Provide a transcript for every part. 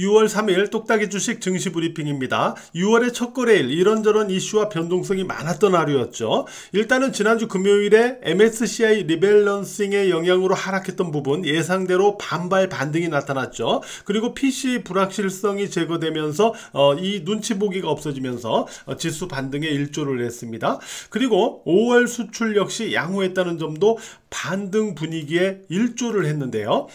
6월 3일 똑딱이 주식 증시 브리핑입니다. 6월의 첫 거래일 이런저런 이슈와 변동성이 많았던 하루였죠. 일단은 지난주 금요일에 MSCI 리밸런싱의 영향으로 하락했던 부분 예상대로 반발 반등이 나타났죠. 그리고 PC 불확실성이 제거되면서 이 눈치 보기가 없어지면서 지수 반등에 일조를 했습니다. 그리고 5월 수출 역시 양호했다는 점도 반등 분위기에 일조를 했는데요.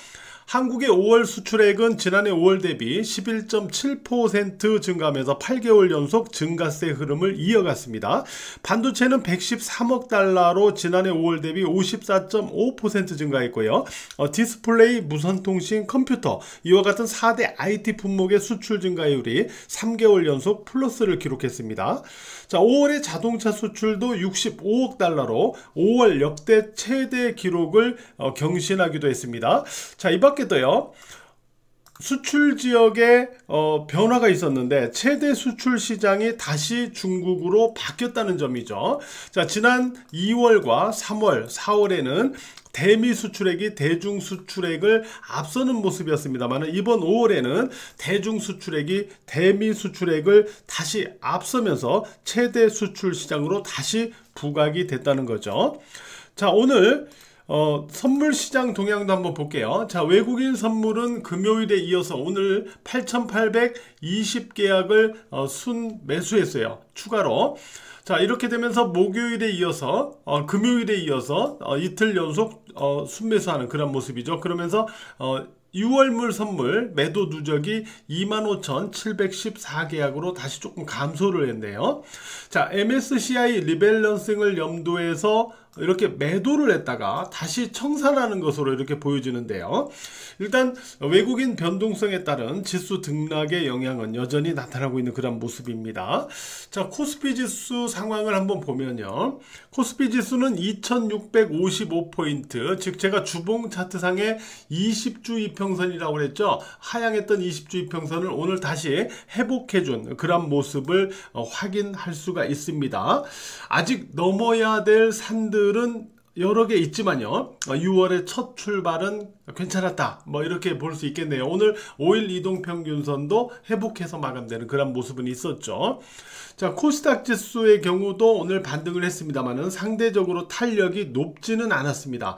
한국의 5월 수출액은 지난해 5월 대비 11.7% 증가하면서 8개월 연속 증가세 흐름을 이어갔습니다. 반도체는 113억 달러로 지난해 5월 대비 54.5% 증가했고요. 디스플레이, 무선통신, 컴퓨터 이와 같은 4대 IT 품목의 수출 증가율이 3개월 연속 플러스를 기록했습니다. 자, 5월의 자동차 수출도 65억 달러로 5월 역대 최대 기록을 경신하기도 했습니다. 자, 이 밖에도요. 수출 지역에 변화가 있었는데 최대 수출 시장이 다시 중국으로 바뀌었다는 점이죠. 자, 지난 2월과 3월, 4월에는 대미 수출액이 대중 수출액을 앞서는 모습이었습니다만 이번 5월에는 대중 수출액이 대미 수출액을 다시 앞서면서 최대 수출 시장으로 다시 부각이 됐다는 거죠. 자, 오늘 선물 시장 동향도 한번 볼게요. 자, 외국인 선물은 금요일에 이어서 오늘 8,820계약을 순 매수했어요. 추가로. 자, 이렇게 되면서 목요일에 이어서 금요일에 이어서 이틀 연속 순매수하는 그런 모습이죠. 그러면서 6월물 선물 매도 누적이 25,714계약으로 다시 조금 감소를 했네요. 자, MSCI 리밸런싱을 염두해서 이렇게 매도를 했다가 다시 청산하는 것으로 이렇게 보여지는데요. 일단 외국인 변동성에 따른 지수 등락의 영향은 여전히 나타나고 있는 그런 모습입니다. 자, 코스피 지수 상황을 한번 보면요. 코스피 지수는 2655포인트, 즉 제가 주봉 차트상에 20주 이평선이라고 그랬죠. 하향했던 20주 이평선을 오늘 다시 회복해준 그런 모습을 확인할 수가 있습니다. 아직 넘어야 될 산들은 여러 개 있지만요. 6월의 첫 출발은 괜찮았다. 뭐 이렇게 볼 수 있겠네요. 오늘 5일 이동평균선도 회복해서 마감되는 그런 모습은 있었죠. 자, 코스닥 지수의 경우도 오늘 반등을 했습니다만은 상대적으로 탄력이 높지는 않았습니다.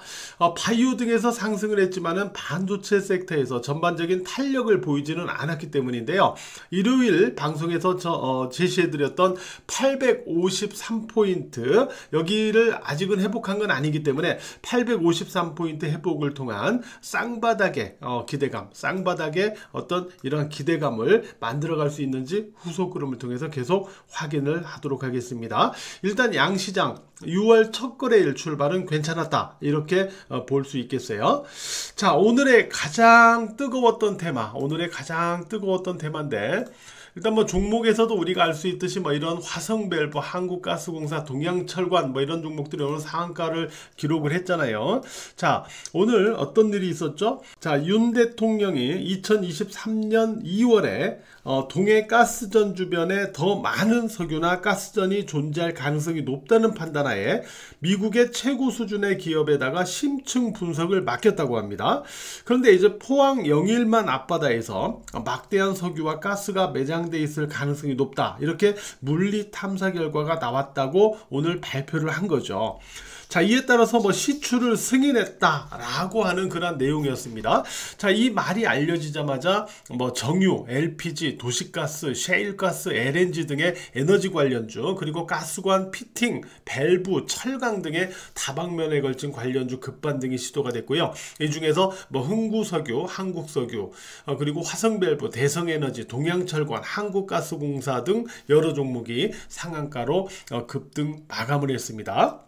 바이오 등에서 상승을 했지만은 반도체 섹터에서 전반적인 탄력을 보이지는 않았기 때문인데요. 일요일 방송에서 제시해드렸던 853포인트 여기를 아직은 회복한 건 아니기 때문에 853포인트 회복을 통한 쌍바닥의 기대감, 쌍바닥의 어떤 이런 기대감을 만들어갈 수 있는지 후속 흐름을 통해서 계속 확인을 하도록 하겠습니다. 일단 양시장 6월 첫 거래일 출발은 괜찮았다 이렇게 볼 수 있겠어요. 자, 오늘의 가장 뜨거웠던 테마인데 일단 뭐 종목에서도 우리가 알 수 있듯이 뭐 이런 화성밸브, 한국가스공사, 동양철관 뭐 이런 종목들이 오늘 상한가를 기록을 했잖아요. 자, 오늘 어떤 일이 있었죠? 자, 윤 대통령이 2023년 2월에 동해 가스전 주변에 더 많은 석유나 가스전이 존재할 가능성이 높다는 판단하에 미국의 최고 수준의 기업에다가 심층 분석을 맡겼다고 합니다. 그런데 이제 포항 영일만 앞바다에서 막대한 석유와 가스가 매장돼 있을 가능성이 높다 이렇게 물리 탐사 결과가 나왔다고 오늘 발표를 한 거죠. 자, 이에 따라서 뭐 시추를 승인했다라고 하는 그런 내용이었습니다. 자, 이 말이 알려지자마자 뭐 정유, LPG, 도시가스, 셰일가스, LNG 등의 에너지 관련주, 그리고 가스관, 피팅, 밸브, 철강 등의 다방면에 걸친 관련주 급반등이 시도가 됐고요. 이 중에서 뭐 흥구석유, 한국석유, 그리고 화성밸브, 대성에너지, 동양철관, 한국가스공사 등 여러 종목이 상한가로 급등 마감을 했습니다.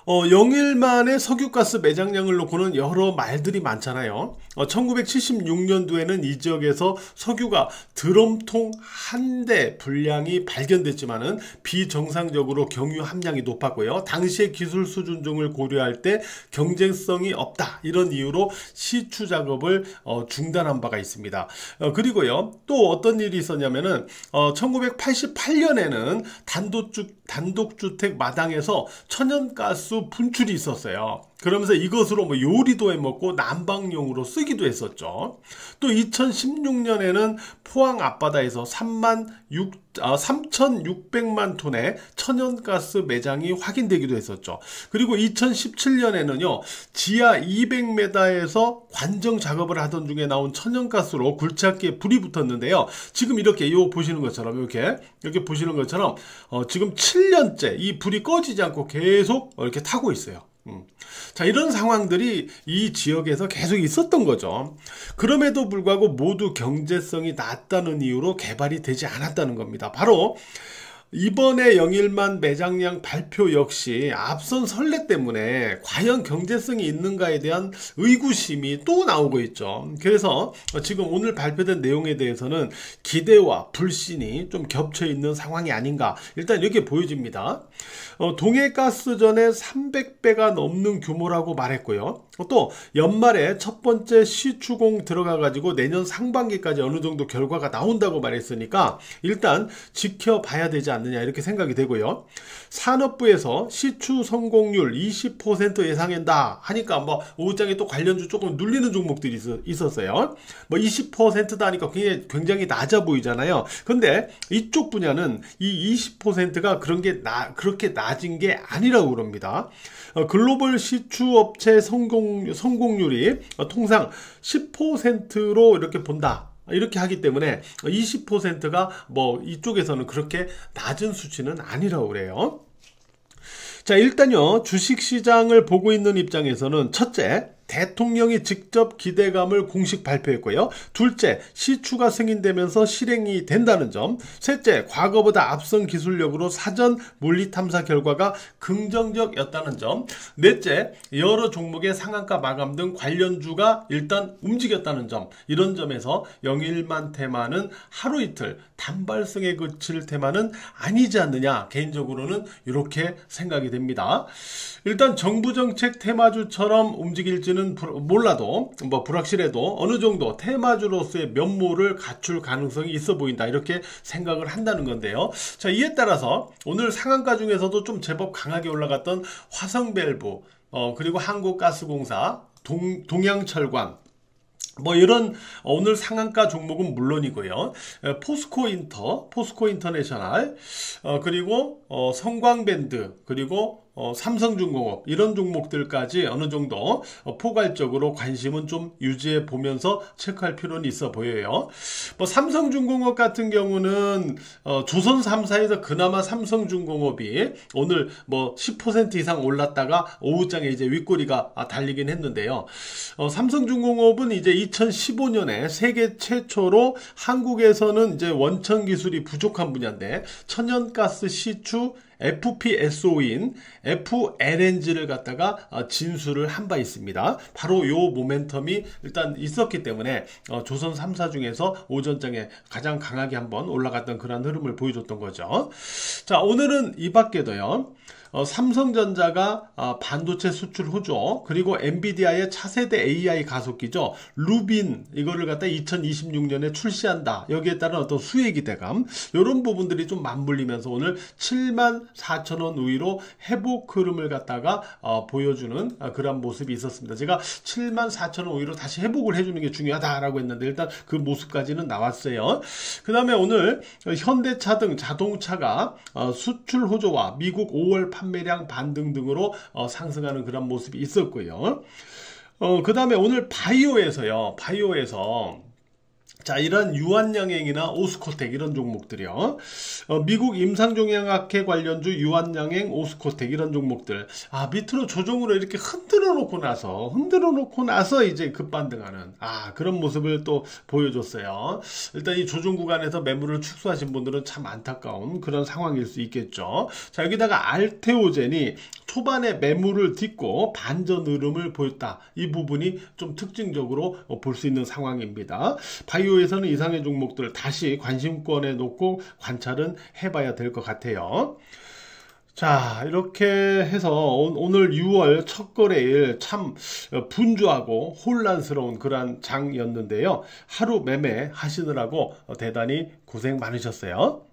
영일만의 석유가스 매장량을 놓고는 여러 말들이 많잖아요. 1976년도에는 이 지역에서 석유가 드럼통 한 대 분량이 발견됐지만은 비정상적으로 경유 함량이 높았고요. 당시의 기술 수준 등을 고려할 때 경쟁성이 없다 이런 이유로 시추 작업을 중단한 바가 있습니다. 그리고요, 또 어떤 일이 있었냐면은 1988년에는 단독주택 마당에서 천연가스 분출이 있었어요. 그러면서 이것으로 뭐 요리도 해 먹고 난방용으로 쓰기도 했었죠. 또 2016년에는 포항 앞바다에서 3,600만 톤의 천연가스 매장이 확인되기도 했었죠. 그리고 2017년에는요, 지하 200m에서 관정 작업을 하던 중에 나온 천연가스로 굴착기에 불이 붙었는데요. 지금 이렇게 보시는 것처럼 이렇게 보시는 것처럼 지금 7년째 이 불이 꺼지지 않고 계속 이렇게 타고 있어요. 자, 이런 상황들이 이 지역에서 계속 있었던 거죠. 그럼에도 불구하고 모두 경제성이 낮다는 이유로 개발이 되지 않았다는 겁니다. 바로 이번에 영일만 매장량 발표 역시 앞선 선례 때문에 과연 경제성이 있는가에 대한 의구심이 또 나오고 있죠. 그래서 지금 오늘 발표된 내용에 대해서는 기대와 불신이 좀 겹쳐 있는 상황이 아닌가, 일단 이렇게 보여집니다. 동해가스전에 300배가 넘는 규모라고 말했고요. 또 연말에 첫 번째 시추공 들어가 가지고 내년 상반기까지 어느 정도 결과가 나온다고 말했으니까 일단 지켜봐야 되지 않느냐, 이렇게 생각이 되고요. 산업부에서 시추 성공률 20% 예상한다 하니까 뭐 오후장에 또 관련주 조금 눌리는 종목들이 있었어요. 뭐 20%다 하니까 굉장히 낮아 보이잖아요. 근데 이쪽 분야는 이 20%가 그렇게 낮은 게 아니라고 그럽니다. 글로벌 시추업체 성공률이 통상 10%로 이렇게 본다, 이렇게 하기 때문에 20%가 뭐 이쪽에서는 그렇게 낮은 수치는 아니라고 그래요. 자, 일단요, 주식시장을 보고 있는 입장에서는 첫째, 대통령이 직접 기대감을 공식 발표했고요. 둘째, 시추가 승인되면서 실행이 된다는 점. 셋째, 과거보다 앞선 기술력으로 사전 물리탐사 결과가 긍정적이었다는 점. 넷째, 여러 종목의 상한가 마감 등 관련주가 일단 움직였다는 점. 이런 점에서 영일만 테마는 하루 이틀 단발성에 그칠 테마는 아니지 않느냐, 개인적으로는 이렇게 생각이 됩니다. 일단 정부 정책 테마주처럼 움직일지는 몰라도, 뭐 불확실해도 어느 정도 테마주로서의 면모를 갖출 가능성이 있어 보인다, 이렇게 생각을 한다는 건데요. 자, 이에 따라서 오늘 상한가 중에서도 좀 제법 강하게 올라갔던 화성밸브, 그리고 한국가스공사, 동양철관, 뭐 이런 오늘 상한가 종목은 물론이고요. 포스코 인터내셔널, 그리고 성광밴드, 그리고 삼성중공업, 이런 종목들까지 어느 정도 포괄적으로 관심은 좀 유지해 보면서 체크할 필요는 있어 보여요. 뭐 삼성중공업 같은 경우는 조선 3사에서 그나마 삼성중공업이 오늘 뭐 10% 이상 올랐다가 오후장에 이제 윗꼬리가 달리긴 했는데요. 삼성중공업은 이제 2015년에 세계 최초로 한국에서는 이제 원천 기술이 부족한 분야인데 천연가스 시추 FPSO인 FLNG를 갖다가 진수를 한 바 있습니다. 바로 요 모멘텀이 일단 있었기 때문에 조선 3사 중에서 오전장에 가장 강하게 한번 올라갔던 그런 흐름을 보여줬던 거죠. 자, 오늘은 이 밖에도요, 삼성전자가 반도체 수출 호조, 그리고 엔비디아의 차세대 AI 가속기죠, 루빈, 이거를 갖다 2026년에 출시한다. 여기에 따른 어떤 수혜 기대감, 이런 부분들이 좀 맞물리면서 오늘 74,000원 우위로 회복 흐름을 갖다가 보여주는 그런 모습이 있었습니다. 제가 74,000원 우위로 다시 회복을 해주는 게 중요하다라고 했는데 일단 그 모습까지는 나왔어요. 그 다음에 오늘 현대차 등 자동차가 수출 호조와 미국 5월 판매량 반등 등으로 상승하는 그런 모습이 있었고요. 그 다음에 오늘 바이오에서 자, 이런 유한양행이나 오스코텍, 이런 종목들이요. 미국 임상종양학회 관련주 유한양행, 오스코텍, 이런 종목들. 밑으로 조정으로 이렇게 흔들어 놓고 나서 이제 급반등하는 그런 모습을 또 보여줬어요. 일단 이 조정 구간에서 매물을 축소하신 분들은 참 안타까운 그런 상황일 수 있겠죠. 자, 여기다가 알테오젠이 초반에 매물을 딛고 반전 흐름을 보였다. 이 부분이 좀 특징적으로 볼 수 있는 상황입니다. 바이오에서는 이상의 종목들 다시 관심권에 놓고 관찰은 해봐야 될 것 같아요. 자, 이렇게 해서 오늘 6월 첫 거래일 참 분주하고 혼란스러운 그런 장이었는데요. 하루 매매 하시느라고 대단히 고생 많으셨어요.